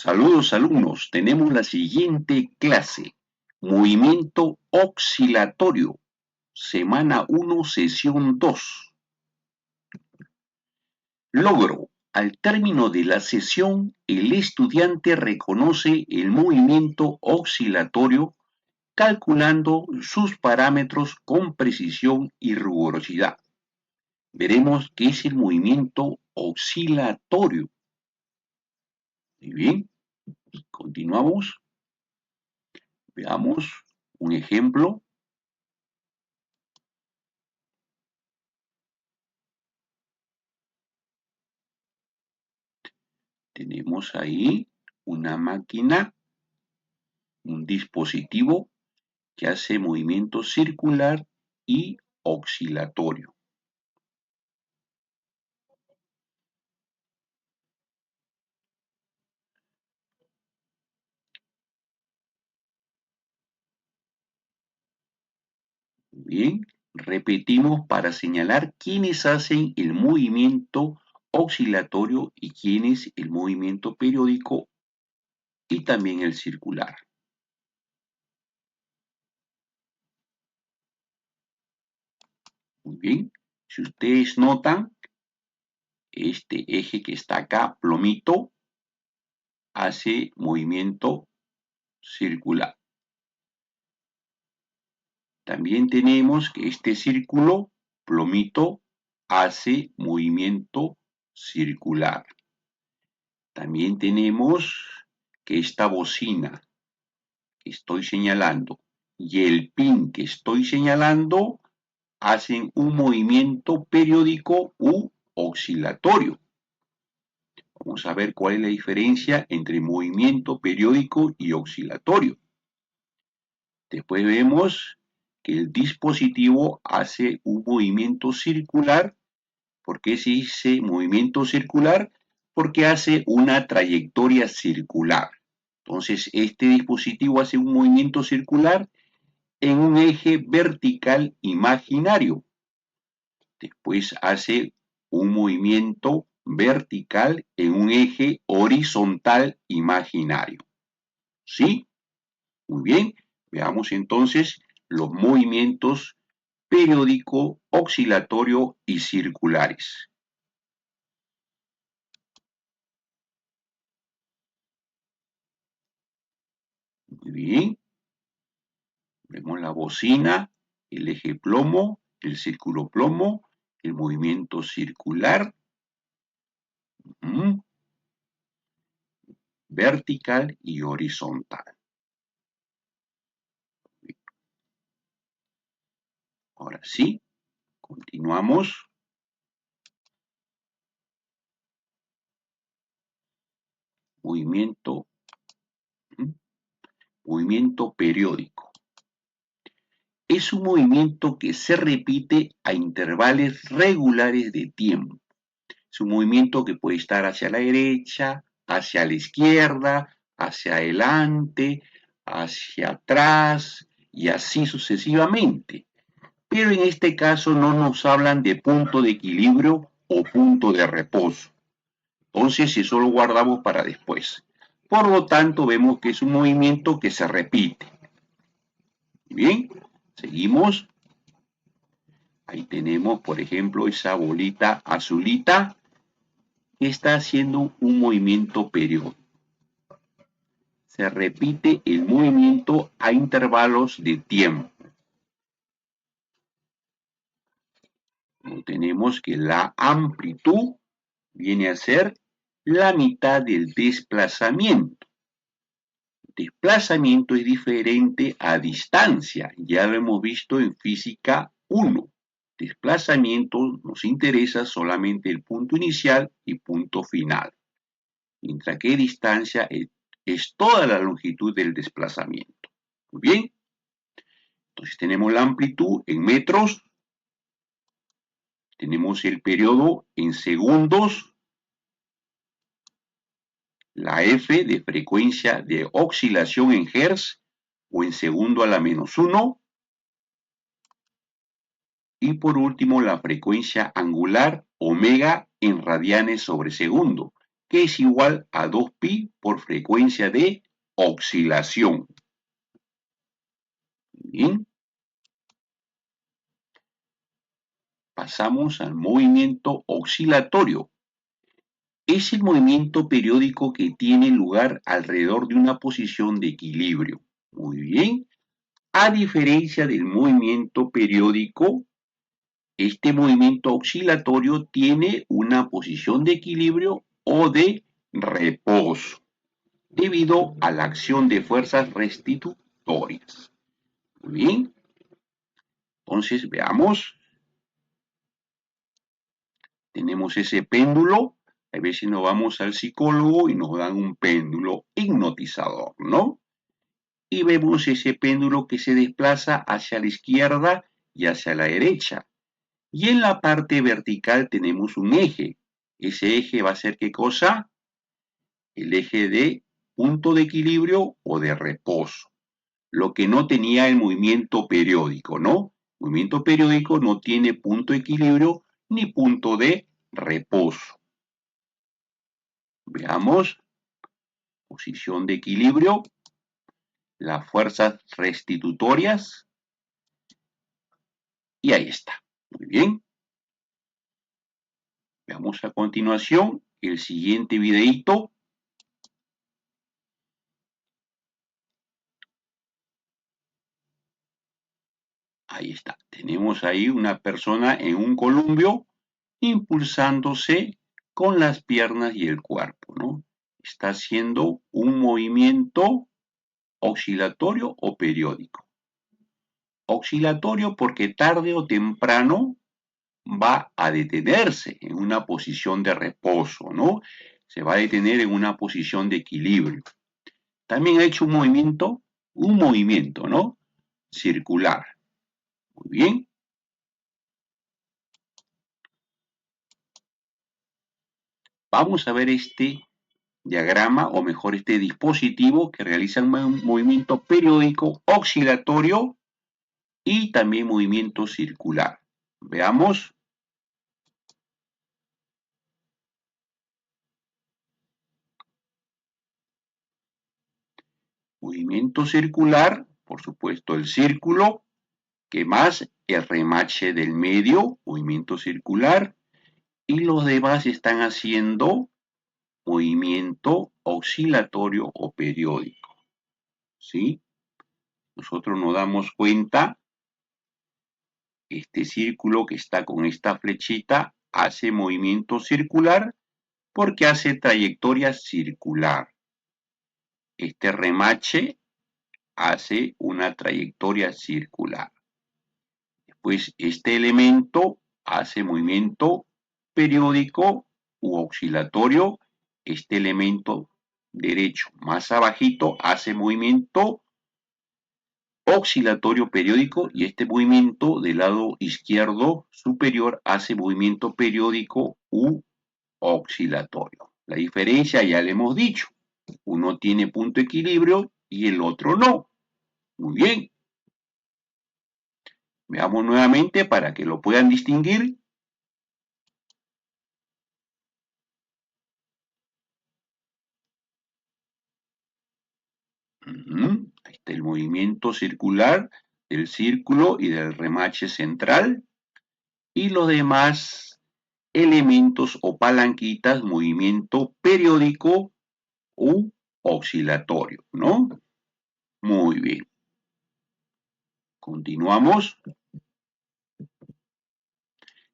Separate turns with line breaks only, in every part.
Saludos alumnos, tenemos la siguiente clase, movimiento oscilatorio, semana 1, sesión 2. Logro. Al término de la sesión, el estudiante reconoce el movimiento oscilatorio calculando sus parámetros con precisión y rigurosidad. Veremos qué es el movimiento oscilatorio. Muy bien, continuamos. Veamos un ejemplo. Tenemos ahí una máquina, un dispositivo que hace movimiento circular y oscilatorio. Bien, repetimos para señalar quiénes hacen el movimiento oscilatorio y quiénes el movimiento periódico y también el circular. Muy bien, si ustedes notan, este eje que está acá, plomito, hace movimiento circular. También tenemos que este círculo, plomito, hace movimiento circular. También tenemos que esta bocina que estoy señalando y el pin que estoy señalando hacen un movimiento periódico u oscilatorio. Vamos a ver cuál es la diferencia entre movimiento periódico y oscilatorio. Después vemos que el dispositivo hace un movimiento circular. ¿Por qué se dice movimiento circular? Porque hace una trayectoria circular. Entonces, este dispositivo hace un movimiento circular en un eje vertical imaginario. Después hace un movimiento vertical en un eje horizontal imaginario. ¿Sí? Muy bien. Veamos entonces los movimientos periódico, oscilatorio y circulares. Muy bien. Vemos la bocina, el eje plomo, el círculo plomo, el movimiento circular, vertical y horizontal. Ahora sí, continuamos. Movimiento, movimiento periódico. Es un movimiento que se repite a intervalos regulares de tiempo. Es un movimiento que puede estar hacia la derecha, hacia la izquierda, hacia adelante, hacia atrás y así sucesivamente. Pero en este caso no nos hablan de punto de equilibrio o punto de reposo. Entonces eso lo guardamos para después. Por lo tanto, vemos que es un movimiento que se repite. Bien, seguimos. Ahí tenemos, por ejemplo, esa bolita azulita que está haciendo un movimiento periódico. Se repite el movimiento a intervalos de tiempo. Tenemos que la amplitud viene a ser la mitad del desplazamiento. Desplazamiento es diferente a distancia, ya lo hemos visto en física 1. Desplazamiento nos interesa solamente el punto inicial y punto final, mientras que distancia es toda la longitud del desplazamiento. Muy bien, entonces tenemos la amplitud en metros, tenemos el periodo en segundos, la F de frecuencia de oscilación en Hertz o en segundo a la menos 1, y por último la frecuencia angular omega en radianes sobre segundo, que es igual a 2pi por frecuencia de oscilación. Bien. Pasamos al movimiento oscilatorio. Es el movimiento periódico que tiene lugar alrededor de una posición de equilibrio. Muy bien. A diferencia del movimiento periódico, este movimiento oscilatorio tiene una posición de equilibrio o de reposo, debido a la acción de fuerzas restitutorias. Muy bien. Entonces, veamos. Tenemos ese péndulo. A veces nos vamos al psicólogo y nos dan un péndulo hipnotizador, ¿no? Y vemos ese péndulo que se desplaza hacia la izquierda y hacia la derecha. Y en la parte vertical tenemos un eje. Ese eje va a ser ¿qué cosa? El eje de punto de equilibrio o de reposo. Lo que no tenía el movimiento periódico, ¿no? El movimiento periódico no tiene punto de equilibrio ni punto de reposo. Veamos, posición de equilibrio, las fuerzas restitutorias, y ahí está. Muy bien. Veamos a continuación el siguiente videíto. Ahí está. Tenemos ahí una persona en un columpio impulsándose con las piernas y el cuerpo, ¿no? Está haciendo un movimiento oscilatorio o periódico. Oscilatorio porque tarde o temprano va a detenerse en una posición de reposo, ¿no? Se va a detener en una posición de equilibrio. También ha hecho un movimiento, ¿no? Circular. Muy bien. Vamos a ver este diagrama, o mejor este dispositivo que realiza un movimiento periódico oscilatorio y también movimiento circular. Veamos. Movimiento circular, por supuesto el círculo, que más el remache del medio, movimiento circular, y los demás están haciendo movimiento oscilatorio o periódico. ¿Sí? Nosotros nos damos cuenta, este círculo que está con esta flechita hace movimiento circular porque hace trayectoria circular. Este remache hace una trayectoria circular. Después este elemento hace movimiento periódico u oscilatorio. Este elemento derecho más abajito hace movimiento oscilatorio periódico y este movimiento del lado izquierdo superior hace movimiento periódico u oscilatorio. La diferencia ya le hemos dicho. Uno tiene punto de equilibrio y el otro no. Muy bien. Veamos nuevamente para que lo puedan distinguir. Ahí está el movimiento circular del círculo y del remache central. Y los demás elementos o palanquitas, movimiento periódico u oscilatorio, ¿no? Muy bien. Continuamos.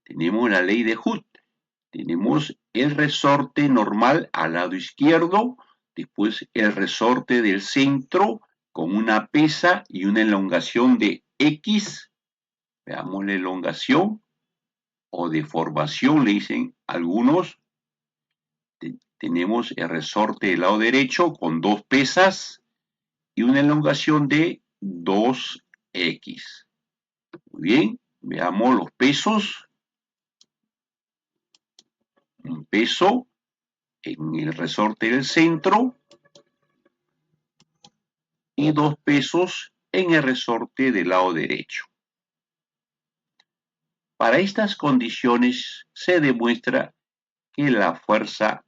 Tenemos la ley de Hooke. Tenemos el resorte normal al lado izquierdo, después el resorte del centro con una pesa y una elongación de X. Veamos la elongación o deformación, le dicen algunos. Tenemos el resorte del lado derecho con dos pesas y una elongación de 2X. Muy bien, veamos los pesos. Un peso en el resorte del centro y 2 pesos en el resorte del lado derecho. Para estas condiciones se demuestra que la fuerza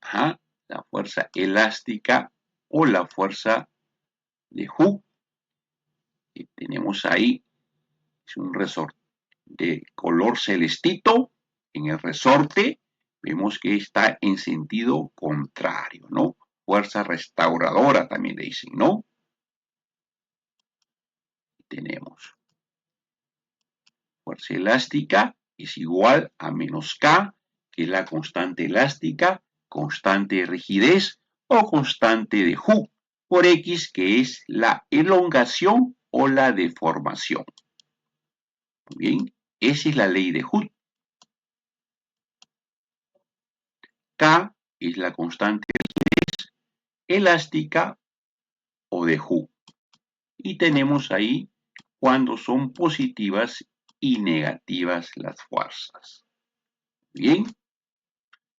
Ajá, la fuerza elástica o la fuerza de Hooke que tenemos ahí. Es un resorte de color celestito. En el resorte vemos que está en sentido contrario, ¿no? Fuerza restauradora también le dicen, ¿no? Tenemos fuerza elástica es igual a menos K, que es la constante elástica, constante de rigidez o constante de Hooke, por X, que es la elongación o la deformación. Muy bien, esa es la ley de Hooke. K es la constante de rigidez elástica o de Hooke. Y tenemos ahí cuando son positivas y negativas las fuerzas. Bien,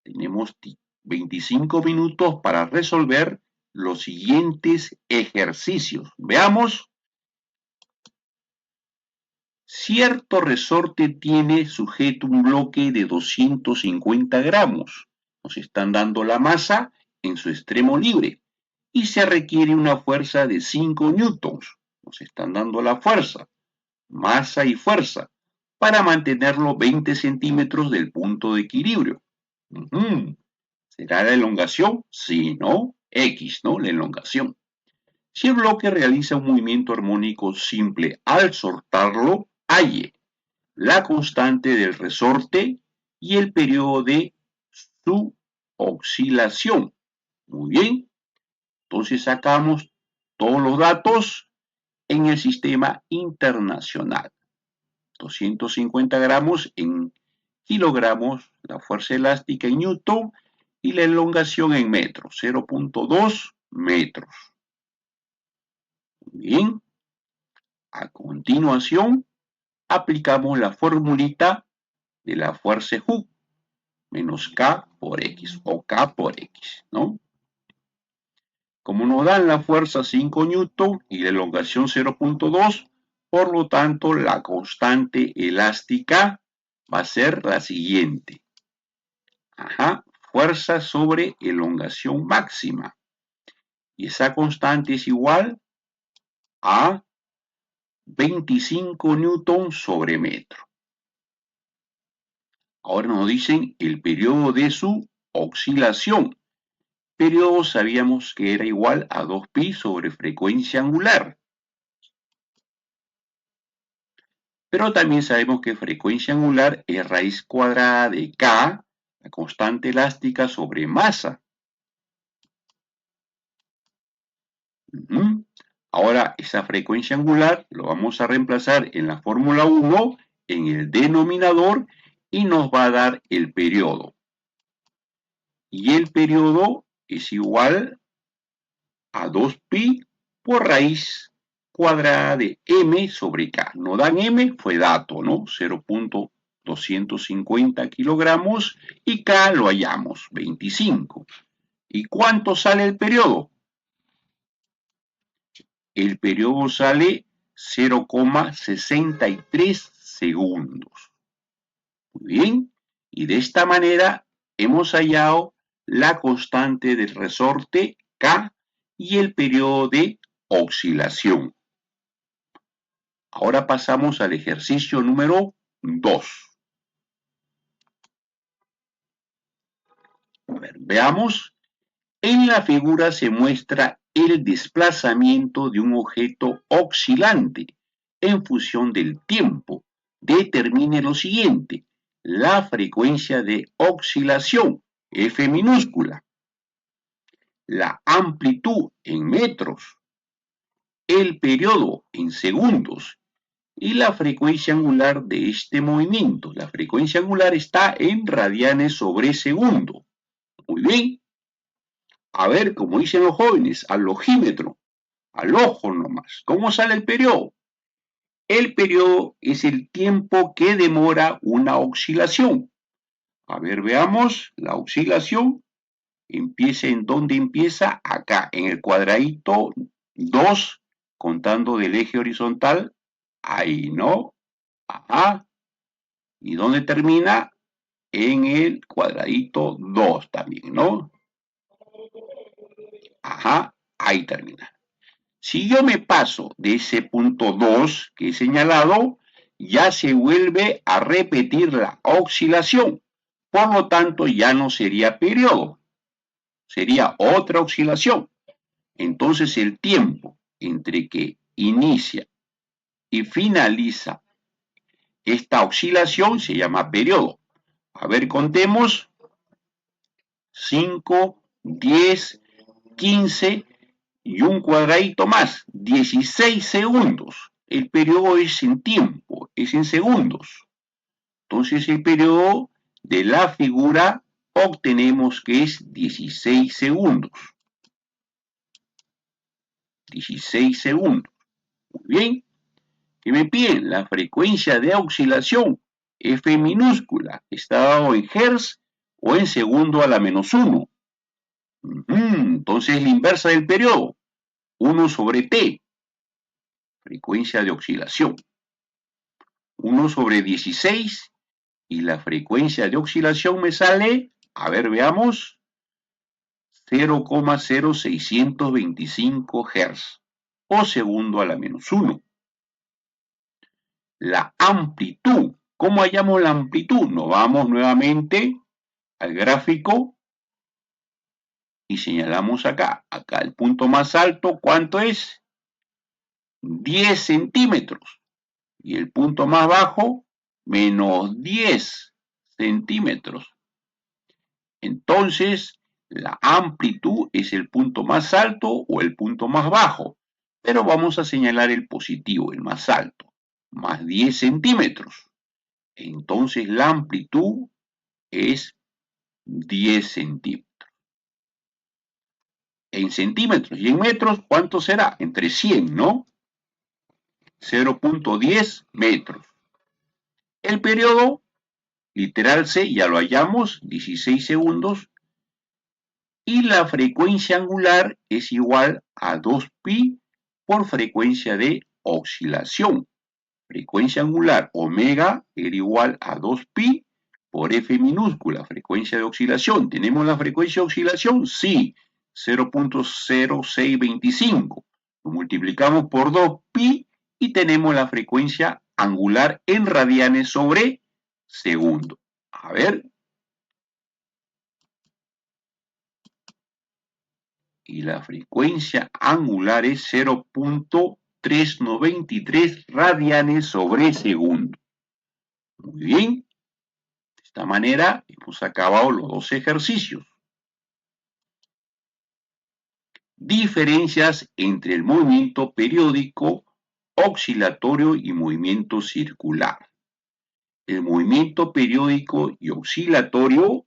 tenemos 25 minutos para resolver los siguientes ejercicios. Veamos. Cierto resorte tiene sujeto un bloque de 250 gramos. Nos están dando la masa en su extremo libre y se requiere una fuerza de 5 newtons. Nos están dando la fuerza, masa y fuerza para mantenerlo 20 centímetros del punto de equilibrio. ¿Será la elongación? Sí, ¿no? X, ¿no? La elongación. Si el bloque realiza un movimiento armónico simple al soltarlo, halle la constante del resorte y el periodo de su oscilación. Muy bien, entonces sacamos todos los datos en el sistema internacional. 250 gramos en kilogramos, la fuerza elástica en newton y la elongación en metros, 0.2 metros. Bien, a continuación aplicamos la formulita de la fuerza Hooke menos K por X o K por X, ¿no? Como nos dan la fuerza 5 newton y la elongación 0.2, por lo tanto la constante elástica va a ser la siguiente. Ajá, fuerza sobre elongación máxima. Y esa constante es igual a 25 newton sobre metro. Ahora nos dicen el periodo de su oscilación. Periodo sabíamos que era igual a 2pi sobre frecuencia angular. Pero también sabemos que frecuencia angular es raíz cuadrada de K, la constante elástica sobre masa. Ahora esa frecuencia angular lo vamos a reemplazar en la fórmula 1 en el denominador y nos va a dar el periodo. Y el periodo es igual a 2pi por raíz cuadrada de m sobre k. No dan m, fue dato, ¿no? 0.250 kilogramos y k lo hallamos, 25. ¿Y cuánto sale el periodo? El periodo sale 0,63 segundos. Muy bien, y de esta manera hemos hallado la constante del resorte K y el periodo de oscilación. Ahora pasamos al ejercicio número 2. Veamos. En la figura se muestra el desplazamiento de un objeto oscilante en función del tiempo. Determine lo siguiente: la frecuencia de oscilación, F minúscula, la amplitud en metros, el periodo en segundos y la frecuencia angular de este movimiento. La frecuencia angular está en radianes sobre segundo. Muy bien. A ver, como dicen los jóvenes, al ojímetro, al ojo nomás. ¿Cómo sale el periodo? El periodo es el tiempo que demora una oscilación. A ver, veamos, la oscilación empieza en dónde empieza, acá, en el cuadradito 2, contando del eje horizontal, ahí, ¿no? Ajá. ¿Y dónde termina? En el cuadradito 2 también, ¿no? Ajá, ahí termina. Si yo me paso de ese punto 2 que he señalado, ya se vuelve a repetir la oscilación. Por lo tanto, ya no sería periodo, sería otra oscilación. Entonces, el tiempo entre que inicia y finaliza esta oscilación se llama periodo. A ver, contemos. 5, 10, 15 y un cuadradito más, 16 segundos. El periodo es en tiempo, es en segundos. Entonces el periodo de la figura obtenemos que es 16 segundos. 16 segundos. Muy bien. ¿Qué me piden? La frecuencia de oscilación, F minúscula, está dado en hertz o en segundo a la menos 1. Entonces la inversa del periodo, 1 sobre T, frecuencia de oscilación. 1 sobre 16 y la frecuencia de oscilación me sale, a ver, veamos, 0,0625 Hz o segundo a la menos 1. La amplitud, ¿cómo hallamos la amplitud? Nos vamos nuevamente al gráfico y señalamos acá el punto más alto, ¿cuánto es? 10 centímetros. Y el punto más bajo, menos 10 centímetros. Entonces, la amplitud es el punto más alto o el punto más bajo, pero vamos a señalar el positivo, el más alto, más 10 centímetros. Entonces, la amplitud es 10 centímetros. En centímetros y en metros, ¿cuánto será? Entre 100, ¿no? 0,10 metros. El periodo literal C, ya lo hallamos, 16 segundos, y la frecuencia angular es igual a 2pi por frecuencia de oscilación. Frecuencia angular omega era igual a 2pi por F minúscula, frecuencia de oscilación. ¿Tenemos la frecuencia de oscilación? Sí, 0,0625. Lo multiplicamos por 2pi y tenemos la frecuencia angular en radianes sobre segundo. A ver. Y la frecuencia angular es 0,393 radianes sobre segundo. Muy bien. De esta manera hemos acabado los dos ejercicios. Diferencias entre el movimiento periódico, oscilatorio y movimiento circular. El movimiento periódico y oscilatorio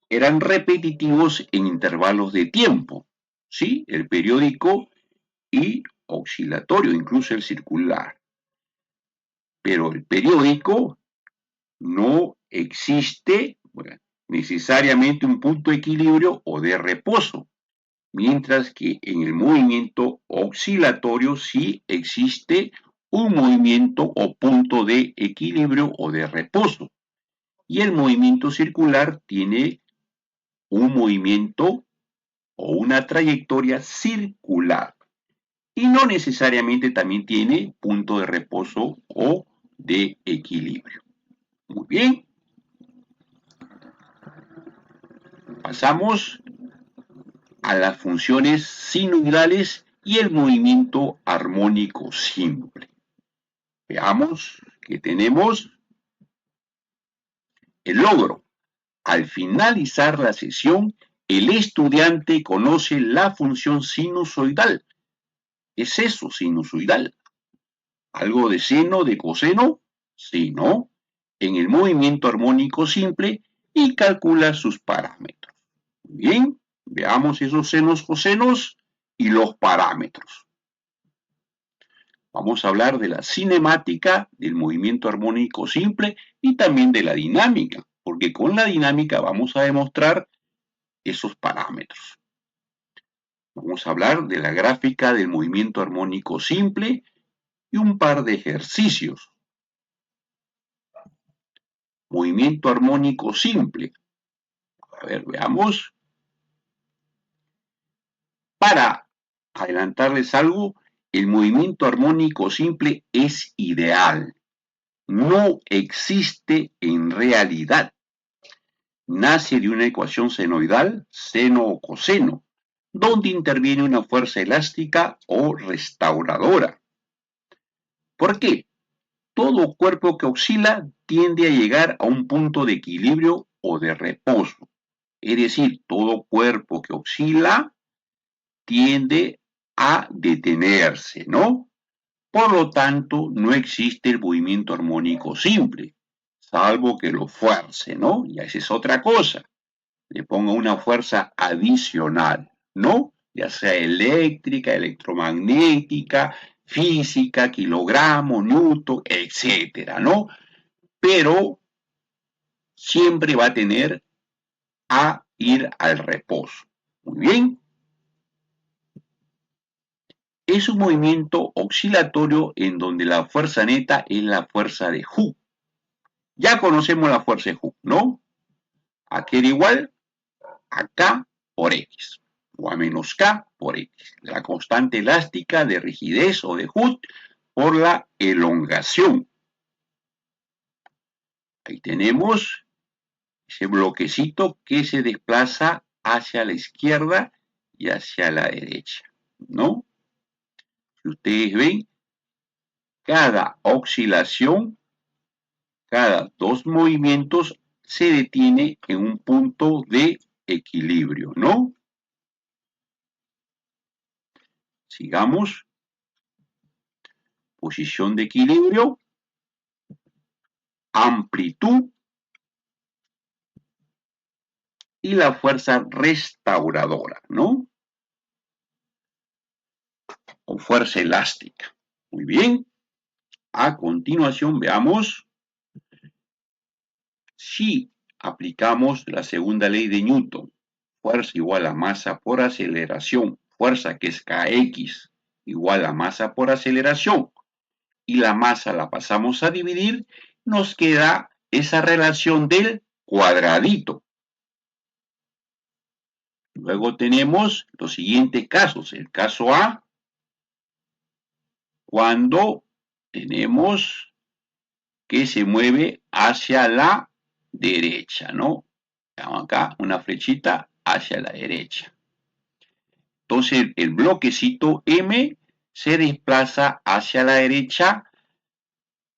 eran repetitivos en intervalos de tiempo. ¿Sí? El periódico y oscilatorio, incluso el circular. Pero el periódico no existe necesariamente un punto de equilibrio o de reposo, mientras que en el movimiento oscilatorio sí existe un movimiento o punto de equilibrio o de reposo. Y el movimiento circular tiene un movimiento o una trayectoria circular. Y no necesariamente también tiene punto de reposo o de equilibrio. Muy bien. Pasamos a las funciones sinusoidales y el movimiento armónico simple. Veamos que tenemos el logro. Al finalizar la sesión, el estudiante conoce la función sinusoidal. ¿Qué es eso, sinusoidal? ¿Algo de seno, de coseno? Sí, ¿no? En el movimiento armónico simple y calcula sus parámetros. Bien, veamos esos senos, cosenos y los parámetros. Vamos a hablar de la cinemática, del movimiento armónico simple y también de la dinámica, porque con la dinámica vamos a demostrar esos parámetros. Vamos a hablar de la gráfica del movimiento armónico simple y un par de ejercicios. Movimiento armónico simple. A ver, veamos. Para adelantarles algo, el movimiento armónico simple es ideal. No existe en realidad. Nace de una ecuación senoidal, seno o coseno, donde interviene una fuerza elástica o restauradora. ¿Por qué? Todo cuerpo que oscila tiende a llegar a un punto de equilibrio o de reposo. Es decir, todo cuerpo que oscila tiende a detenerse, ¿no? Por lo tanto, no existe el movimiento armónico simple, salvo que lo fuerce, ¿no? Y esa es otra cosa. Le ponga una fuerza adicional, ¿no? Ya sea eléctrica, electromagnética, física, kilogramo, newton, etcétera, ¿no? Pero siempre va a tener a ir al reposo. Muy bien. Es un movimiento oscilatorio en donde la fuerza neta es la fuerza de Hooke. Ya conocemos la fuerza de Hooke, ¿no? A que era igual a K por X, o a menos K por X. La constante elástica de rigidez o de Hooke por la elongación. Ahí tenemos ese bloquecito que se desplaza hacia la izquierda y hacia la derecha, ¿no? Si ustedes ven, cada oscilación, cada dos movimientos se detiene en un punto de equilibrio, ¿no? Sigamos. Posición de equilibrio, amplitud y la fuerza restauradora, ¿no? O fuerza elástica. Muy bien. A continuación veamos si aplicamos la segunda ley de Newton. Fuerza igual a masa por aceleración. Fuerza que es Kx igual a masa por aceleración. Y la masa la pasamos a dividir, nos queda esa relación del cuadradito. Luego tenemos los siguientes casos. El caso A, cuando tenemos que se mueve hacia la derecha, ¿no? Veamos acá una flechita hacia la derecha. Entonces el bloquecito M se desplaza hacia la derecha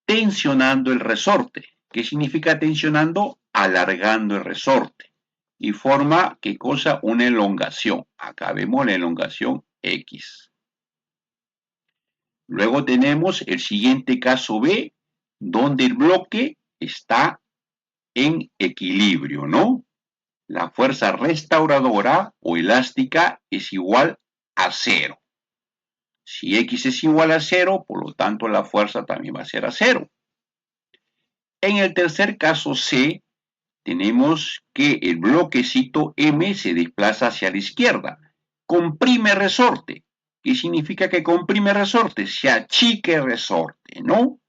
tensionando el resorte. ¿Qué significa tensionando? Alargando el resorte. Y forma, ¿qué cosa? Una elongación. Acá vemos la elongación X. Luego tenemos el siguiente caso B, donde el bloque está en equilibrio, ¿no? La fuerza restauradora o elástica es igual a 0. Si X es igual a 0, por lo tanto la fuerza también va a ser a 0. En el tercer caso C, tenemos que el bloquecito M se desplaza hacia la izquierda. Comprime resorte. ¿Qué significa que comprime resorte? Se achique resorte, ¿no?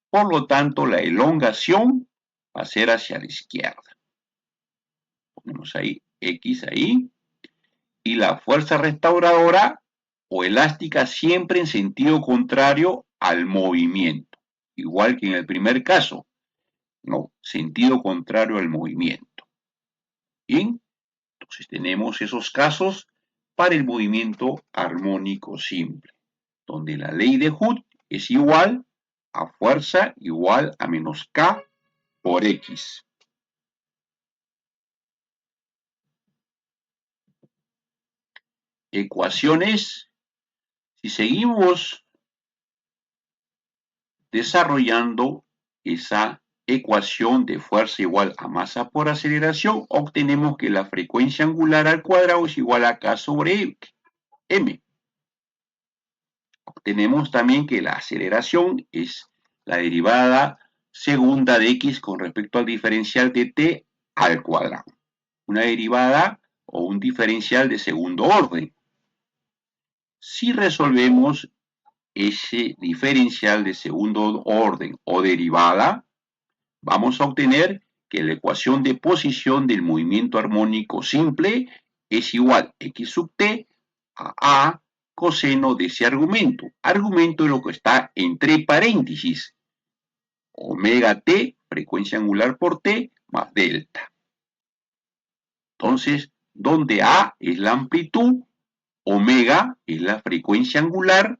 Por lo tanto, la elongación va a ser hacia la izquierda. Ponemos ahí X ahí. Y la fuerza restauradora o elástica siempre en sentido contrario al movimiento. Igual que en el primer caso. No, sentido contrario al movimiento. Bien, entonces tenemos esos casos para el movimiento armónico simple, donde la ley de Hooke es igual a fuerza igual a menos K por X. Ecuaciones, si seguimos desarrollando esa ecuación de fuerza igual a masa por aceleración, obtenemos que la frecuencia angular al cuadrado es igual a K sobre M. Obtenemos también que la aceleración es la derivada segunda de X con respecto al diferencial de T al cuadrado. Una derivada o un diferencial de segundo orden. Si resolvemos ese diferencial de segundo orden o derivada, vamos a obtener que la ecuación de posición del movimiento armónico simple es igual a X sub T a coseno de ese argumento. Argumento es lo que está entre paréntesis. Omega t, frecuencia angular por t, más delta. Entonces, donde a es la amplitud, omega es la frecuencia angular,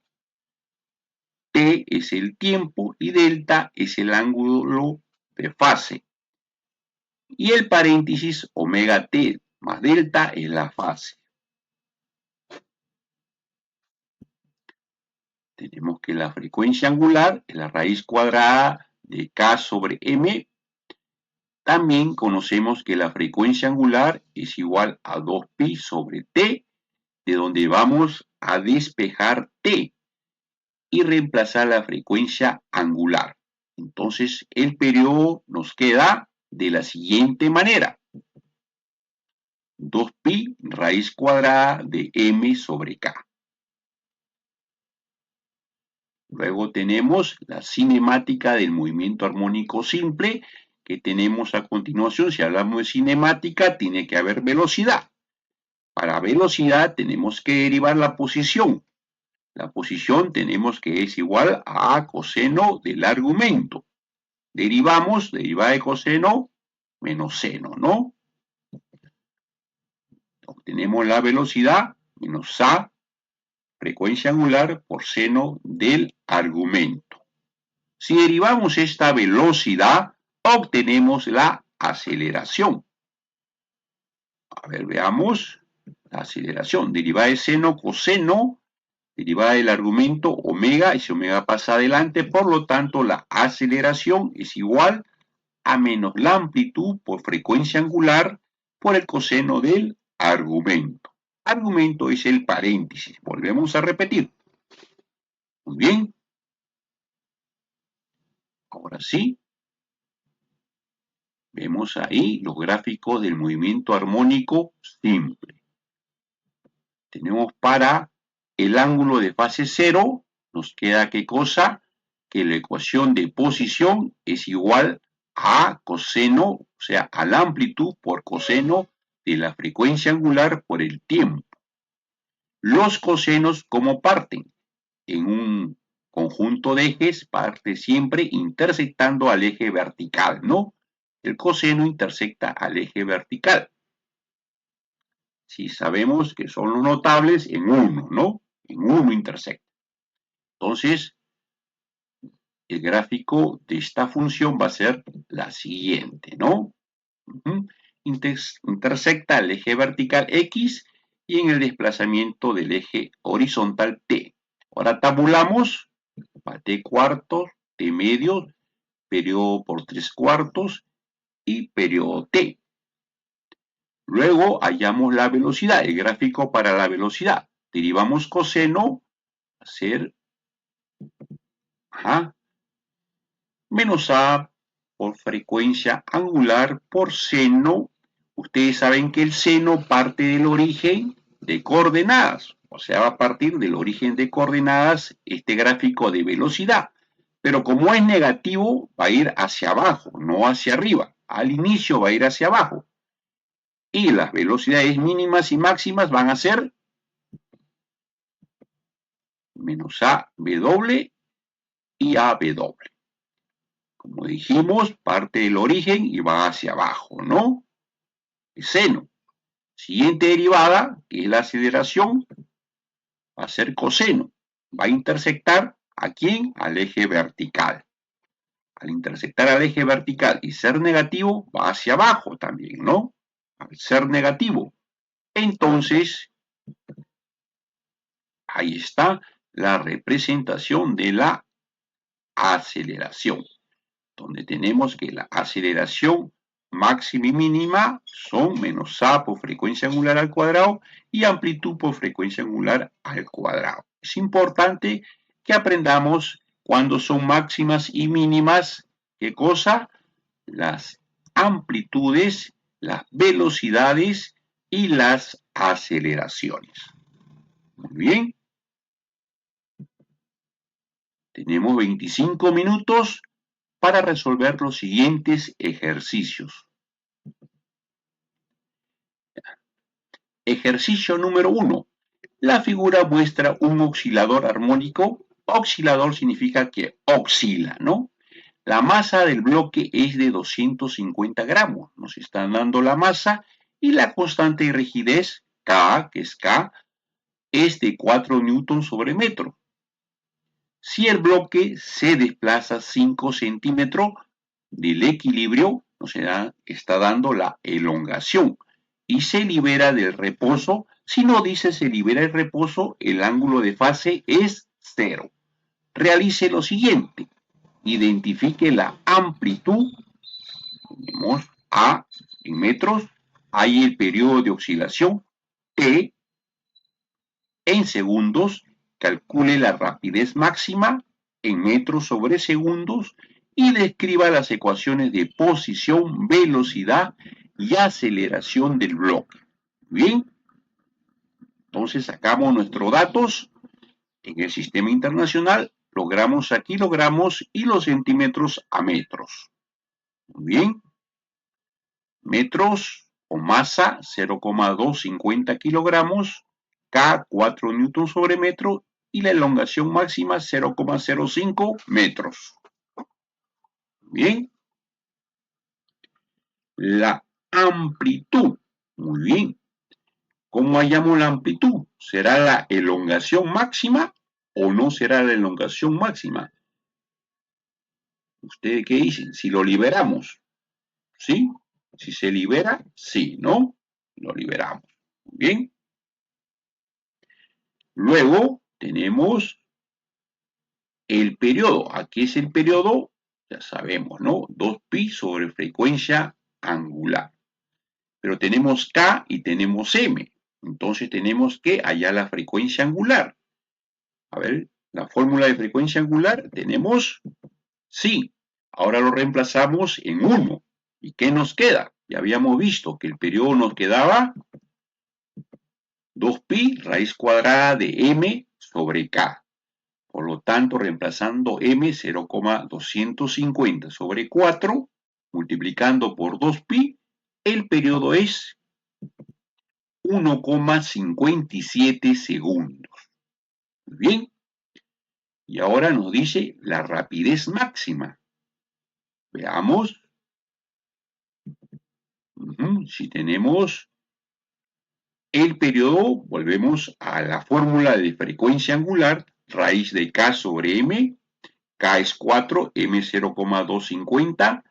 t es el tiempo y delta es el ángulo de fase. Y el paréntesis omega t más delta es la fase. Tenemos que la frecuencia angular es la raíz cuadrada de k sobre m. También conocemos que la frecuencia angular es igual a 2pi sobre t, de donde vamos a despejar t y reemplazar la frecuencia angular. Entonces, el periodo nos queda de la siguiente manera. 2pi raíz cuadrada de m sobre k. Luego tenemos la cinemática del movimiento armónico simple que tenemos a continuación. Si hablamos de cinemática, tiene que haber velocidad. Para velocidad tenemos que derivar la posición. La posición tenemos que es igual a coseno del argumento. Derivamos, derivada de coseno, menos seno, ¿no? Obtenemos la velocidad, menos a, frecuencia angular, por seno del argumento. Si derivamos esta velocidad, obtenemos la aceleración. A ver, veamos. La aceleración, derivada de seno, coseno, derivada del argumento omega, ese omega pasa adelante, por lo tanto la aceleración es igual a menos la amplitud por frecuencia angular por el coseno del argumento. Argumento es el paréntesis, volvemos a repetir. Muy bien. Ahora sí. Vemos ahí los gráficos del movimiento armónico simple. Tenemos para el ángulo de fase 0, nos queda ¿qué cosa? Que la ecuación de posición es igual a coseno, o sea, a la amplitud por coseno de la frecuencia angular por el tiempo. Los cosenos, ¿cómo parten? En un conjunto de ejes, parte siempre intersectando al eje vertical, ¿no? El coseno intersecta al eje vertical. Si sabemos que son los notables en 1, ¿no? En 1 intersecta. Entonces, el gráfico de esta función va a ser la siguiente, ¿no? Intersecta el eje vertical X y en el desplazamiento del eje horizontal T. Ahora tabulamos T cuartos, T medio, periodo por 3 cuartos y periodo T. Luego hallamos la velocidad, el gráfico para la velocidad. Derivamos coseno, va a ser menos A por frecuencia angular por seno. Ustedes saben que el seno parte del origen de coordenadas, o sea, va a partir del origen de coordenadas este gráfico de velocidad. Pero como es negativo, va a ir hacia abajo, no hacia arriba. Al inicio va a ir hacia abajo. Y las velocidades mínimas y máximas van a ser menos AW y AW. Como dijimos, parte del origen y va hacia abajo, ¿no? El seno. Siguiente derivada, que es la aceleración, va a ser coseno. Va a intersectar ¿a quién? Al eje vertical. Al intersectar al eje vertical y ser negativo, va hacia abajo también, ¿no? Al ser negativo. Entonces, ahí está la representación de la aceleración, donde tenemos que la aceleración máxima y mínima son menos a por frecuencia angular al cuadrado y amplitud por frecuencia angular al cuadrado. Es importante que aprendamos cuándo son máximas y mínimas, ¿qué cosa? Las amplitudes, las velocidades y las aceleraciones. Muy bien. Tenemos 25 minutos para resolver los siguientes ejercicios. Ejercicio número 1. La figura muestra un oscilador armónico. Oscilador significa que oscila, ¿no? La masa del bloque es de 250 gramos. Nos están dando la masa y la constante de rigidez, K, que es K, es de 4 newtons sobre metro. Si el bloque se desplaza 5 centímetros del equilibrio, nos está dando la elongación y se libera del reposo. Si no dice se libera el reposo, el ángulo de fase es 0. Realice lo siguiente. Identifique la amplitud. Tenemos A en metros. Hay el periodo de oscilación T en segundos. Calcule la rapidez máxima en metros sobre segundos y describa las ecuaciones de posición, velocidad y aceleración del bloque. Bien, entonces sacamos nuestros datos en el sistema internacional, logramos a kilogramos y los centímetros a metros. Bien, metros o masa 0,250 kilogramos, K 4 newtons sobre metro y la elongación máxima 0,05 metros. Bien, la amplitud, muy bien. ¿Cómo hallamos la amplitud? ¿Será la elongación máxima o no será la elongación máxima? ¿Ustedes qué dicen? Si lo liberamos, ¿sí? Si se libera, sí, ¿no? Lo liberamos. Bien. Luego tenemos el periodo. ¿Aquí es el periodo? Ya sabemos, ¿no? 2pi sobre frecuencia angular. Pero tenemos K y tenemos M. Entonces tenemos que hallar la frecuencia angular. A ver, la fórmula de frecuencia angular tenemos, sí. Ahora lo reemplazamos en 1. ¿Y qué nos queda? Ya habíamos visto que el periodo nos quedaba 2pi raíz cuadrada de M sobre K. Por lo tanto, reemplazando M 0,250 sobre 4, multiplicando por 2pi, el periodo es 1,57 segundos. Muy bien. Y ahora nos dice la rapidez máxima. Veamos. Si tenemos el periodo, volvemos a la fórmula de frecuencia angular, raíz de K sobre M. K es 4, M 0,250.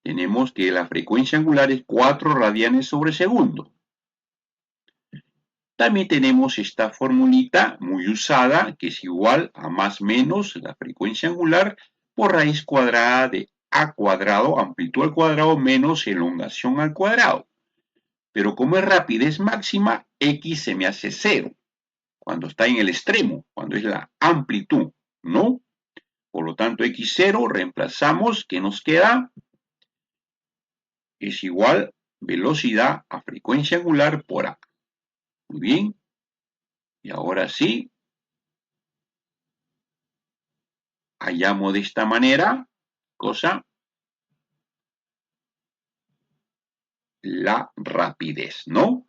Tenemos que la frecuencia angular es 4 radianes sobre segundo. También tenemos esta formulita muy usada, que es igual a más menos la frecuencia angular por raíz cuadrada de A cuadrado, amplitud al cuadrado, menos elongación al cuadrado. Pero como es rapidez máxima, X se me hace 0, cuando está en el extremo, cuando es la amplitud, ¿no? Por lo tanto, X0 reemplazamos, ¿qué nos queda? Es igual velocidad a frecuencia angular por A. Muy bien. Y ahora sí, hallamos de esta manera, la rapidez, ¿no?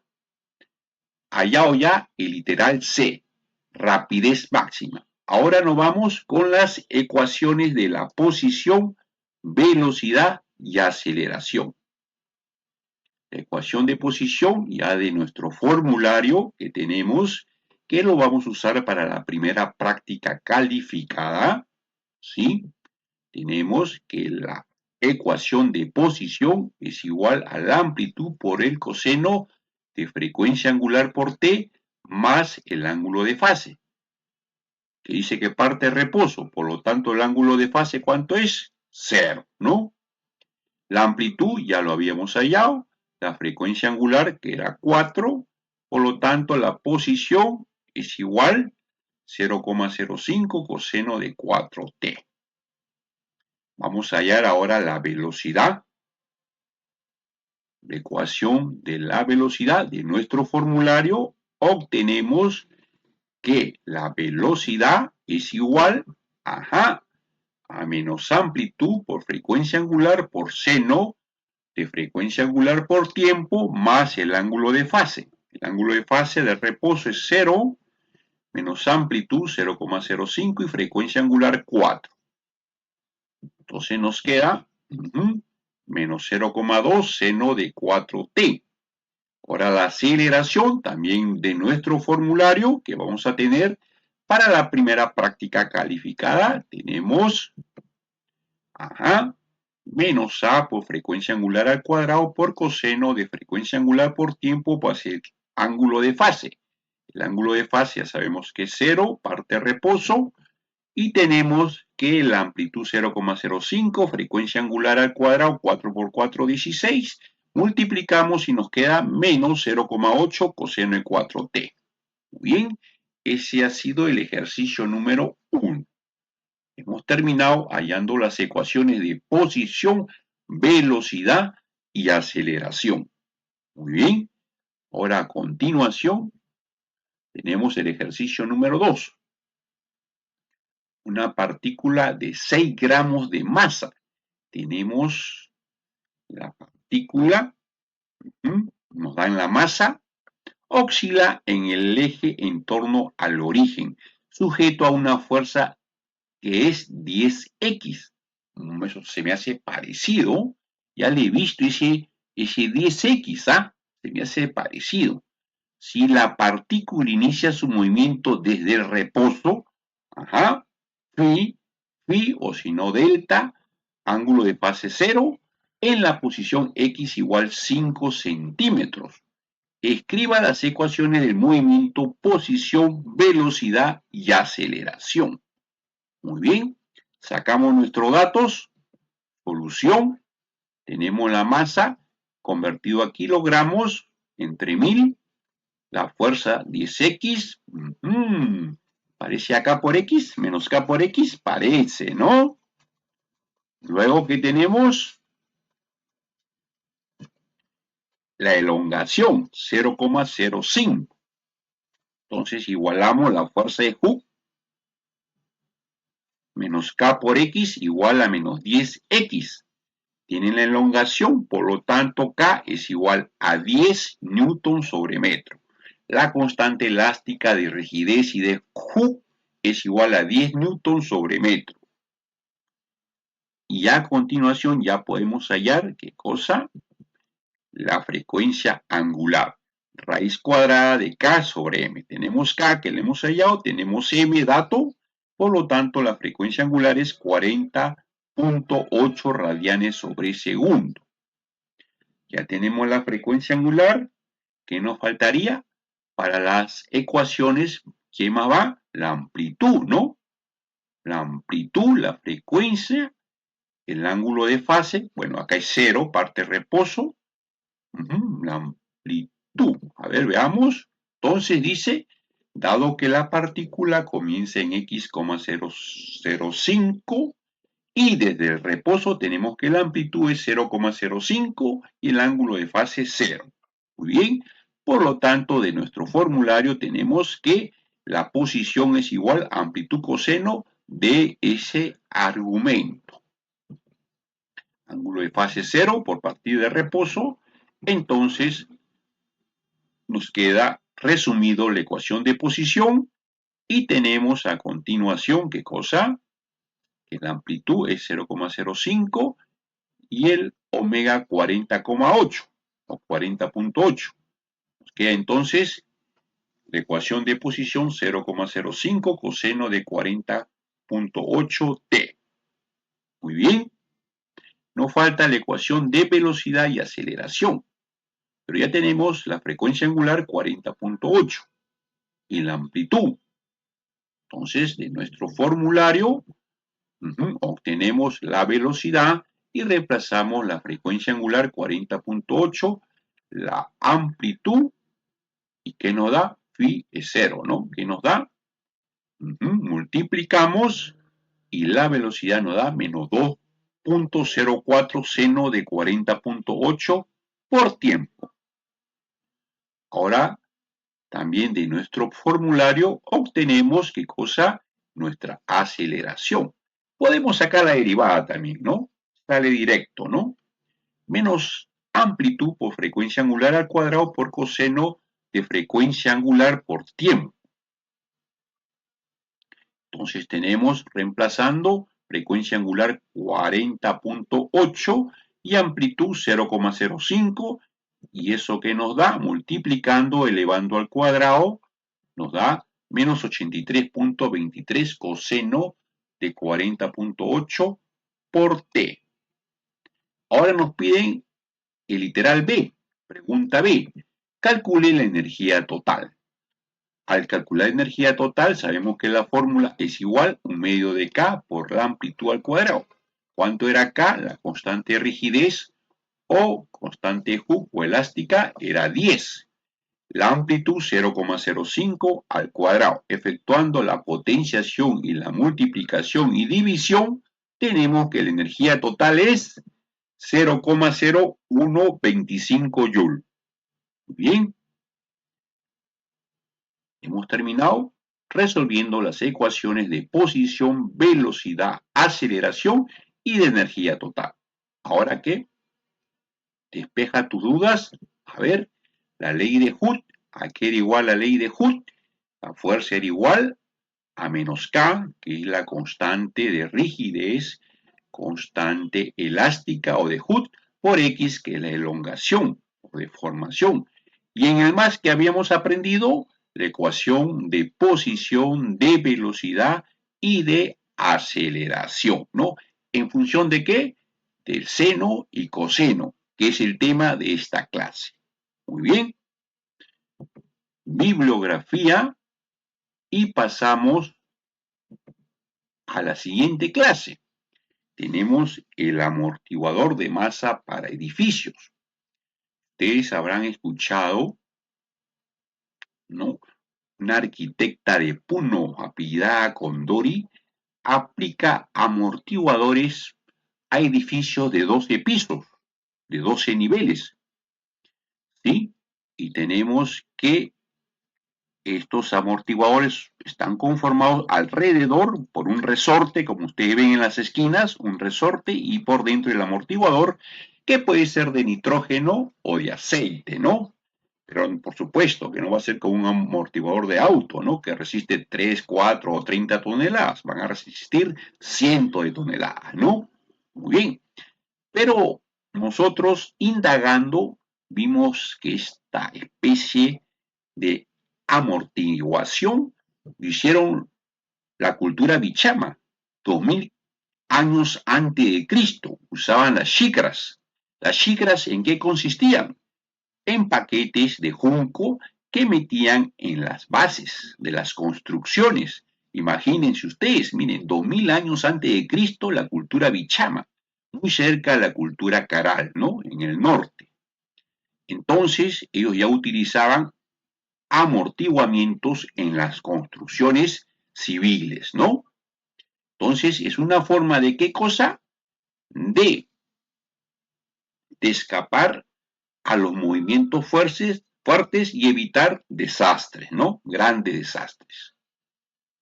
Hallado ya el literal C, rapidez máxima. Ahora nos vamos con las ecuaciones de la posición, velocidad y aceleración. La ecuación de posición ya de nuestro formulario que tenemos, que lo vamos a usar para la primera práctica calificada, ¿sí? Tenemos que la ecuación de posición es igual a la amplitud por el coseno de frecuencia angular por t más el ángulo de fase, que dice que parte de reposo, por lo tanto el ángulo de fase, ¿cuánto es? 0, ¿no? La amplitud ya lo habíamos hallado, la frecuencia angular que era 4, por lo tanto la posición es igual 0,05 coseno de 4t. Vamos a hallar ahora la velocidad. La ecuación de la velocidad de nuestro formulario, obtenemos que la velocidad es igual a menos amplitud por frecuencia angular por seno de frecuencia angular por tiempo más el ángulo de fase. El ángulo de fase de reposo es 0, menos amplitud 0,05 y frecuencia angular 4. Entonces nos queda menos 0,2 seno de 4t. Ahora la aceleración también de nuestro formulario que vamos a tener para la primera práctica calificada. Tenemos menos a por frecuencia angular al cuadrado por coseno de frecuencia angular por tiempo por el ángulo de fase. El ángulo de fase ya sabemos que es 0, parte reposo, y tenemos que la amplitud 0,05, frecuencia angular al cuadrado, 4 por 4, 16, multiplicamos y nos queda menos 0,8 coseno de 4t. Muy bien, ese ha sido el ejercicio número 1. Hemos terminado hallando las ecuaciones de posición, velocidad y aceleración. Muy bien, ahora a continuación tenemos el ejercicio número 2. Una partícula de 6 gramos de masa. Tenemos la partícula, nos dan la masa, oscila en el eje en torno al origen, sujeto a una fuerza que es 10x. Eso se me hace parecido, ya le he visto ese 10x, se me hace parecido. Si la partícula inicia su movimiento desde el reposo, phi o si no delta, ángulo de fase 0, en la posición x igual 5 centímetros. Escriba las ecuaciones del movimiento, posición, velocidad y aceleración. Muy bien, sacamos nuestros datos, solución, tenemos la masa convertido a kilogramos entre 1000, la fuerza 10x, parece acá por x, menos k por x, parece, ¿no? Luego que tenemos la elongación, 0,05. Entonces igualamos la fuerza de Hooke menos k por x igual a menos 10x. Tienen la elongación, por lo tanto K es igual a 10 newton sobre metro. La constante elástica de rigidez y de Hooke es igual a 10 newton sobre metro. Y a continuación ya podemos hallar, ¿qué cosa? La frecuencia angular. Raíz cuadrada de K sobre M. Tenemos K que le hemos hallado, tenemos M dato, por lo tanto la frecuencia angular es 40.8 radianes sobre segundo. Ya tenemos la frecuencia angular. ¿Qué nos faltaría? Para las ecuaciones, ¿qué más va? La amplitud, ¿no? La amplitud, la frecuencia, el ángulo de fase, bueno, acá es 0, parte reposo, la amplitud. A ver, veamos. Entonces dice, dado que la partícula comienza en x,005 y desde el reposo tenemos que la amplitud es 0,05 y el ángulo de fase es 0. Muy bien, por lo tanto de nuestro formulario tenemos que la posición es igual a amplitud coseno de ese argumento. Ángulo de fase 0 por partida de reposo, entonces nos queda resumido la ecuación de posición y tenemos a continuación, ¿qué cosa? Que la amplitud es 0,05 y el omega 40,8 o 40.8. Nos queda entonces la ecuación de posición 0,05 coseno de 40.8t. Muy bien. Nos falta la ecuación de velocidad y aceleración. Pero ya tenemos la frecuencia angular 40.8 y la amplitud. Entonces, de nuestro formulario, obtenemos la velocidad y reemplazamos la frecuencia angular 40.8, la amplitud, y ¿qué nos da? Phi es 0, ¿no? ¿Qué nos da? Multiplicamos y la velocidad nos da menos 2.04 seno de 40.8 por tiempo. Ahora, también de nuestro formulario obtenemos, ¿qué cosa? Nuestra aceleración. Podemos sacar la derivada también, ¿no? Sale directo, ¿no? Menos amplitud por frecuencia angular al cuadrado por coseno de frecuencia angular por tiempo. Entonces tenemos reemplazando frecuencia angular 40.8 y amplitud 0,05, y eso que nos da, multiplicando, elevando al cuadrado, nos da menos 83.23 coseno de 40.8 por t. Ahora nos piden el literal B, pregunta B, calcule la energía total. Al calcular energía total sabemos que la fórmula es igual a 1 medio de K por la amplitud al cuadrado. ¿Cuánto era K? La constante de rigidez o constante Hooke o elástica era 10. La amplitud 0,05 al cuadrado. Efectuando la potenciación y la multiplicación y división, tenemos que la energía total es 0,0125 Joule. Bien, hemos terminado resolviendo las ecuaciones de posición, velocidad, aceleración y de energía total. ¿Ahora qué? Despeja tus dudas. A ver, la ley de Hooke, ¿a qué era igual la ley de Hooke? La fuerza era igual a menos K, que es la constante de rigidez, constante elástica o de Hooke, por X, que es la elongación o deformación. Y en el más que habíamos aprendido, la ecuación de posición, de velocidad y de aceleración, ¿no? ¿En función de qué? Del seno y coseno, que es el tema de esta clase. Muy bien. Bibliografía, y pasamos a la siguiente clase. Tenemos el amortiguador de masa para edificios. Ustedes habrán escuchado, ¿no? Una arquitecta de Puno, apellidada Condori, aplica amortiguadores a edificios de 12 pisos, de 12 niveles, ¿sí? Y tenemos que estos amortiguadores están conformados alrededor por un resorte, como ustedes ven en las esquinas, un resorte, y por dentro el amortiguador, que puede ser de nitrógeno o de aceite, ¿no? Pero por supuesto que no va a ser como un amortiguador de auto, ¿no? Que resiste 3, 4 o 30 toneladas. Van a resistir cientos de toneladas, ¿no? Muy bien. Pero nosotros indagando vimos que esta especie de amortiguación lo hicieron la cultura bichama, 2000 años antes de Cristo. Usaban las xícaras. ¿Las xícaras en qué consistían? En paquetes de junco que metían en las bases de las construcciones. Imagínense ustedes, miren, 2000 años antes de Cristo, la cultura bichama, muy cerca de la cultura caral, ¿no? En el norte. Entonces, ellos ya utilizaban amortiguamientos en las construcciones civiles, ¿no? Entonces, es una forma de qué cosa? De escapar a los movimientos fuertes y evitar desastres, ¿no? Grandes desastres.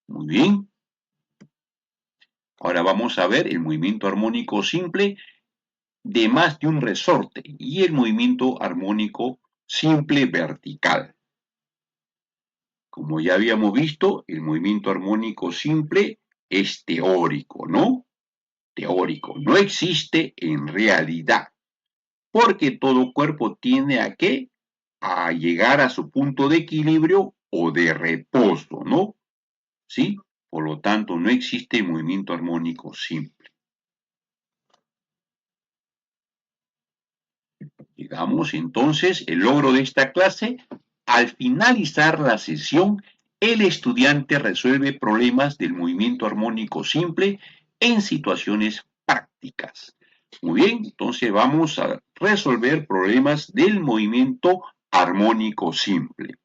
Muy bien. Ahora vamos a ver el movimiento armónico simple de más de un resorte y el movimiento armónico simple vertical. Como ya habíamos visto, el movimiento armónico simple es teórico, ¿no? Teórico, no existe en realidad, porque todo cuerpo tiende a ¿qué? A llegar a su punto de equilibrio o de reposo, ¿no? ¿Sí? Por lo tanto, no existe movimiento armónico simple. Llegamos entonces el logro de esta clase. Al finalizar la sesión, el estudiante resuelve problemas del movimiento armónico simple en situaciones prácticas. Muy bien, entonces vamos a resolver problemas del movimiento armónico simple.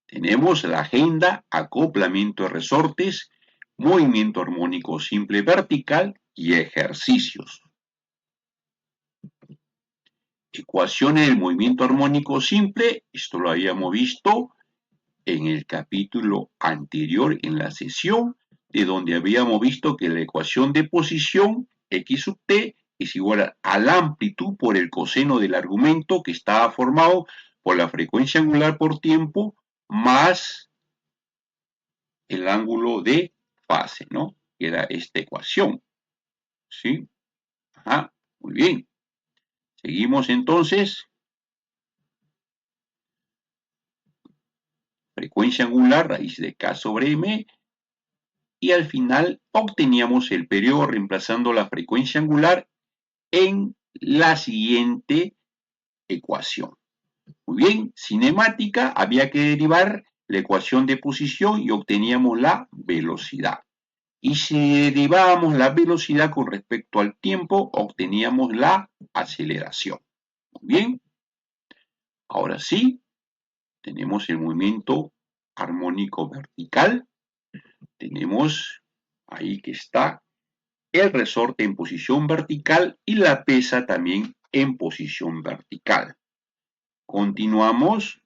Tenemos la agenda, acoplamiento de resortes, movimiento armónico simple vertical y ejercicios. Ecuaciones del movimiento armónico simple, esto lo habíamos visto en el capítulo anterior en la sesión, de donde habíamos visto que la ecuación de posición x sub t es igual a la amplitud por el coseno del argumento, que estaba formado por la frecuencia angular por tiempo más el ángulo de fase, ¿no? Era esta ecuación, ¿sí? Ajá, muy bien. Seguimos entonces. Frecuencia angular, raíz de K sobre M, y al final obteníamos el periodo reemplazando la frecuencia angular en la siguiente ecuación. Muy bien, cinemática, había que derivar la ecuación de posición y obteníamos la velocidad. Y si derivábamos la velocidad con respecto al tiempo, obteníamos la aceleración. Muy bien, ahora sí, tenemos el movimiento armónico vertical. Tenemos ahí que está el resorte en posición vertical y la pesa también en posición vertical. Continuamos,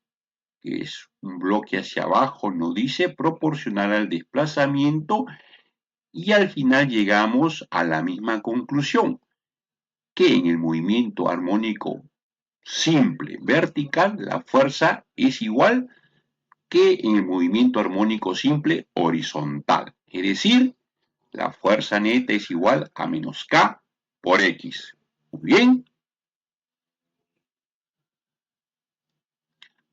que es un bloque hacia abajo, nos dice proporcional al desplazamiento, y al final llegamos a la misma conclusión, que en el movimiento armónico simple vertical la fuerza es igual que en el movimiento armónico simple horizontal. Es decir, la fuerza neta es igual a menos K por X. Muy bien.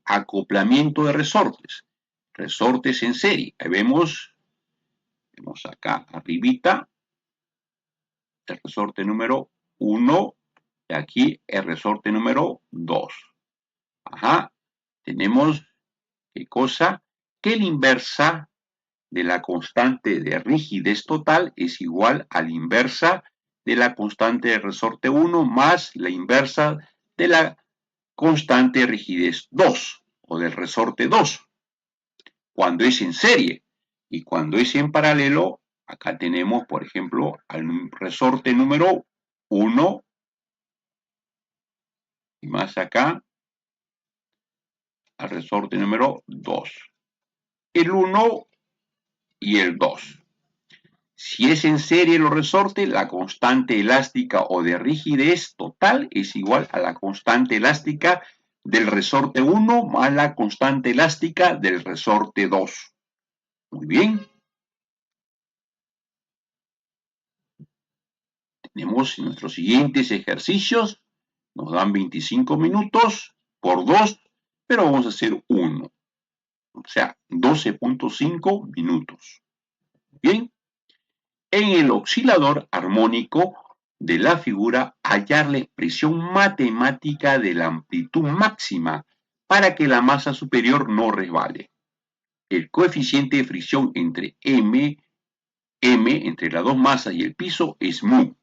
Acoplamiento de resortes. Resortes en serie. Ahí vemos acá arribita el resorte número 1 y aquí el resorte número 2. Ajá. Tenemos, ¿qué cosa? Que la inversa de la constante de rigidez total es igual a la inversa de la constante de resorte 1 más la inversa de la constante de rigidez 2 o del resorte 2 cuando es en serie, y cuando es en paralelo, acá tenemos, por ejemplo, al resorte número 1 y más acá al resorte número 2. El 1 y el 2. Si es en serie los resortes, la constante elástica o de rigidez total es igual a la constante elástica del resorte 1 más la constante elástica del resorte 2. Muy bien. Tenemos nuestros siguientes ejercicios. Nos dan 25 minutos por 2, pero vamos a hacer 1. O sea, 12.5 minutos. Bien. En el oscilador armónico de la figura, hallar la expresión matemática de la amplitud máxima para que la masa superior no resbale. El coeficiente de fricción entre M, entre las dos masas y el piso es mu.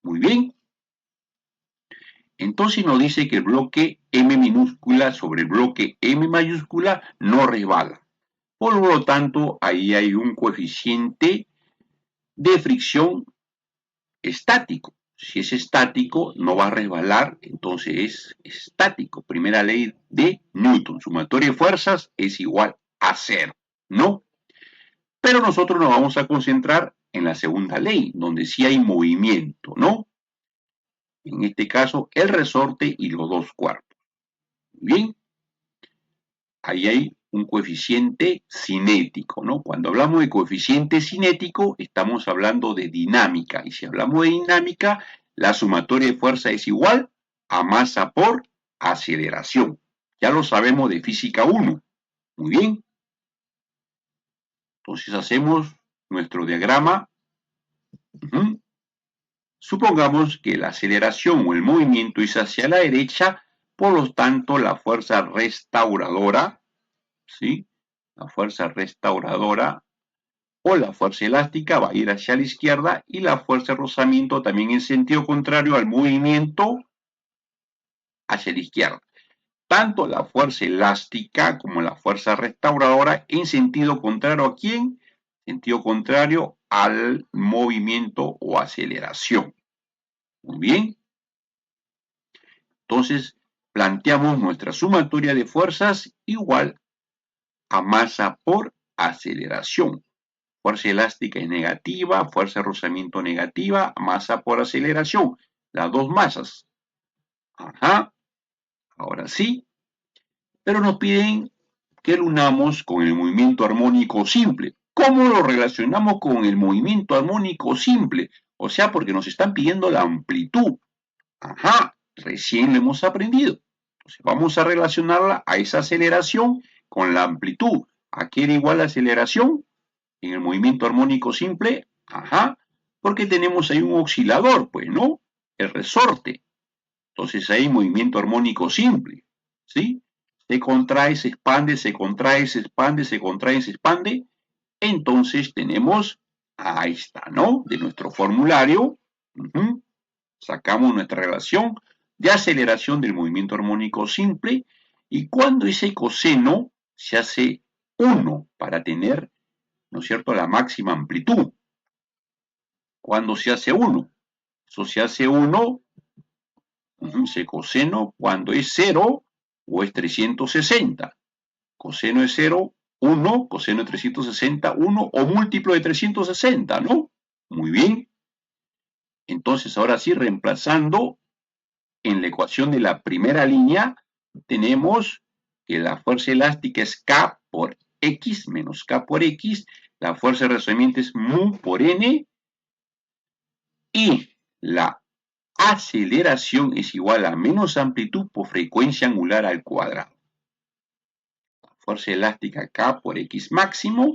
Muy bien. Entonces nos dice que el bloque M minúscula sobre el bloque M mayúscula no resbala. Por lo tanto, ahí hay un coeficiente de fricción estático. Si es estático, no va a resbalar, entonces es estático. Primera ley de Newton. Sumatoria de fuerzas es igual a cero, ¿no? Pero nosotros nos vamos a concentrar en la segunda ley, donde sí hay movimiento, ¿no? En este caso, el resorte y los dos cuerpos. Bien, ahí hay un coeficiente cinético, ¿no? Cuando hablamos de coeficiente cinético, estamos hablando de dinámica. Y si hablamos de dinámica, la sumatoria de fuerza es igual a masa por aceleración. Ya lo sabemos de física 1. Muy bien. Entonces hacemos nuestro diagrama. Supongamos que la aceleración o el movimiento es hacia la derecha, por lo tanto la fuerza restauradora, ¿sí? La fuerza restauradora o la fuerza elástica va a ir hacia la izquierda y la fuerza de rozamiento también en sentido contrario al movimiento hacia la izquierda. Tanto la fuerza elástica como la fuerza restauradora en sentido contrario ¿a quién? Sentido contrario al movimiento o aceleración. Muy bien. Entonces, planteamos nuestra sumatoria de fuerzas igual a masa por aceleración. Fuerza elástica es negativa, fuerza de rozamiento negativa, masa por aceleración. Las dos masas. Ajá, ahora sí. Pero nos piden que lo unamos con el movimiento armónico simple. ¿Cómo lo relacionamos con el movimiento armónico simple? O sea, porque nos están pidiendo la amplitud. Ajá, recién lo hemos aprendido. Entonces vamos a relacionarla a esa aceleración con la amplitud. ¿A qué era igual la aceleración? En el movimiento armónico simple, ajá, porque tenemos ahí un oscilador, pues, ¿no? El resorte. Entonces hay movimiento armónico simple, ¿sí? Se contrae, se expande, se contrae, se expande, se contrae, se expande. Entonces tenemos, ahí está, ¿no? De nuestro formulario, sacamos nuestra relación de aceleración del movimiento armónico simple y cuando ese coseno se hace 1 para tener, ¿no es cierto?, la máxima amplitud. Cuando se hace 1, eso se hace 1, se coseno cuando es 0 o es 360. Coseno es 0, 1, coseno de 360, 1 o múltiplo de 360, ¿no? Muy bien. Entonces, ahora sí, reemplazando en la ecuación de la primera línea, tenemos que la fuerza elástica es K por X menos K por X, la fuerza de razonamiento es mu por N, y la aceleración es igual a menos amplitud por frecuencia angular al cuadrado. La fuerza elástica K por X máximo.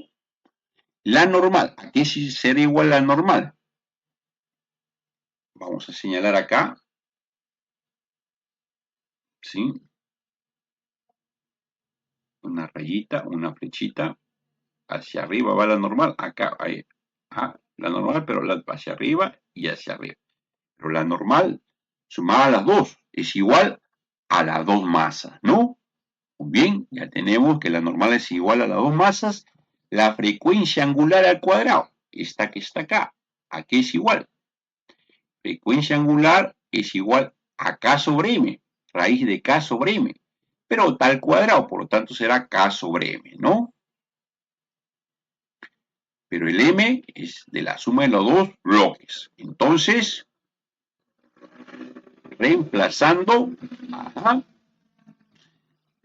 La normal, ¿a qué será igual la normal? Vamos a señalar acá, ¿sí? Una rayita, una flechita, hacia arriba va la normal, acá, ahí, la normal, pero hacia arriba y hacia arriba. Pero la normal, sumada a las dos, es igual a las dos masas, ¿no? Muy bien, ya tenemos que la normal es igual a las dos masas. La frecuencia angular al cuadrado, esta que está acá, ¿a qué es igual? Frecuencia angular es igual a K sobre M, raíz de K sobre M, pero tal cuadrado, por lo tanto será K sobre M, ¿no? Pero el M es de la suma de los dos bloques. Entonces, reemplazando,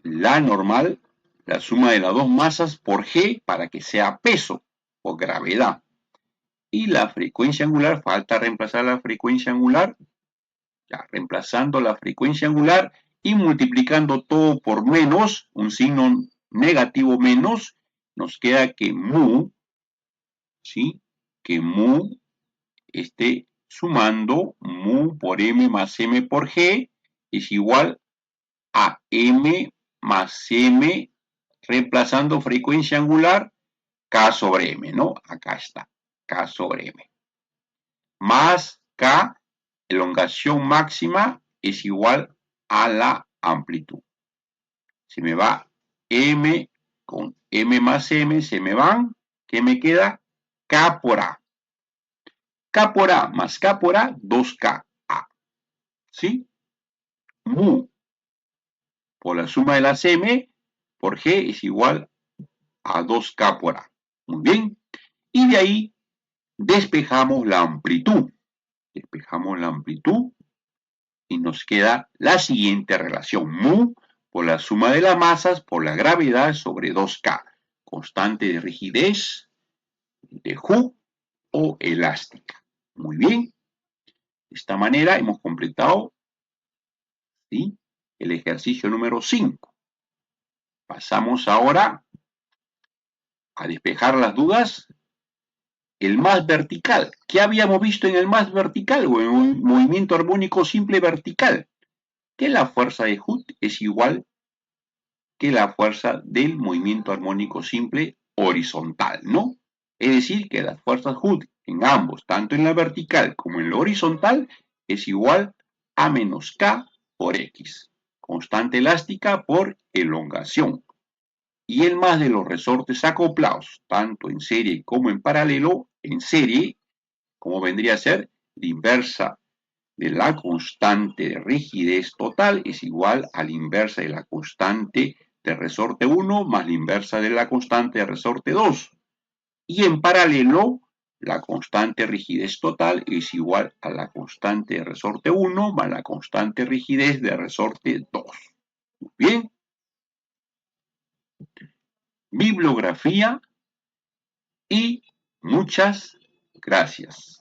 la normal, la suma de las dos masas por G para que sea peso o gravedad. Y la frecuencia angular, falta reemplazar la frecuencia angular, ya reemplazando la frecuencia angular y multiplicando todo por menos, un signo negativo menos, nos queda que mu, ¿sí? Que mu esté sumando mu por m más m por g es igual a m más m reemplazando frecuencia angular k sobre m, ¿no? Acá está, k sobre m. Más k, elongación máxima, es igual a la amplitud. Se me va m con m más m, se me van, ¿qué me queda? K por A. K por A más K por A, 2K A. ¿Sí? Mu por la suma de las M por G es igual a 2K por A. Muy bien. Y de ahí despejamos la amplitud. Despejamos la amplitud y nos queda la siguiente relación. Mu por la suma de las masas por la gravedad sobre 2K. Constante de rigidez, de Hooke o elástica. Muy bien. De esta manera hemos completado, ¿sí?, el ejercicio número 5. Pasamos ahora a despejar las dudas. El más vertical. ¿Qué habíamos visto en el más vertical o en un movimiento armónico simple vertical? Que la fuerza de Hooke es igual que la fuerza del movimiento armónico simple horizontal, ¿no? Es decir, que las fuerzas Hooke en ambos, tanto en la vertical como en la horizontal, es igual a menos K por X. Constante elástica por elongación. Y el más de los resortes acoplados, tanto en serie como en paralelo, en serie, como vendría a ser la inversa de la constante de rigidez total es igual a la inversa de la constante de resorte 1 más la inversa de la constante de resorte 2. Y en paralelo, la constante de rigidez total es igual a la constante de resorte 1 más la constante de rigidez de resorte 2. Bien. Bibliografía y muchas gracias.